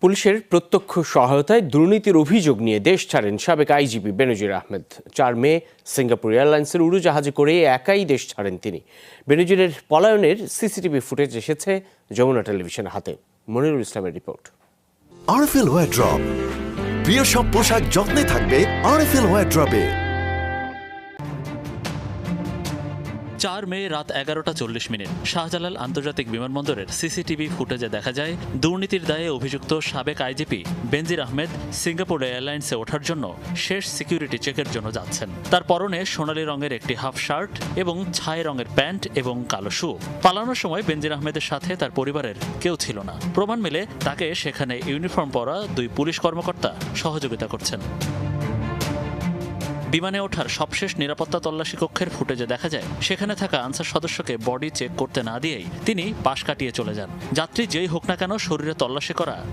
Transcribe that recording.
পুলিশের প্রত্যক্ষ সহায়তায় দুর্নীতির অভিযোগ নিয়ে দেশ ছাড়েন সাবেক আইজিপি বেনজির আহমেদ। 4 মে সিঙ্গাপুর এয়ারলাইন্সের উড়োজাহাজে করে একাই দেশ ছাড়েন তিনি। বেনজিরের পলায়নের সিসিটিভি ফুটেজ এসেছে যমুনা টেলিভিশনের হাতে। মনিরুল ইসলামের রিপোর্ট। আরএফএল ওয়ারড্রপ, প্রিয় সব পোশাক যত্নে থাকবে আরএফএল ওয়ারড্রপে। 4 মে রাত 11:40 শাহজালাল আন্তর্জাতিক বিমানবন্দরের সিসিটিভি ফুটেজে দেখা যায় দুর্নীতির দায়ে অভিযুক্ত সাবেক আইজিপি বেনজির আহমেদ সিঙ্গাপুর এয়ারলাইন্সে ওঠার জন্য শেষ সিকিউরিটি চেকের জন্য যাচ্ছেন। তার পরনে সোনালী রঙের একটি হাফ শার্ট এবং ছাই রঙের প্যান্ট এবং কালো শু। পালানোর সময় বেনজির আহমেদের সাথে তার পরিবারের কেউ ছিল না। প্রমাণ মেলে তাকে সেখানে ইউনিফর্ম পরা 2 পুলিশ কর্মকর্তা সহযোগিতা করছেন। বিমানে ওঠার সবশেষ নিরাপত্তা তল্লাশি কক্ষের ফুটেজে দেখা যায় সেখানে থাকা আনসার সদস্যকে বডি চেক করতে না দিয়েই তিনি পাশ কাটিয়ে চলে যান। যাত্রী যেই হোক না কেন শরীরে তল্লাশি করা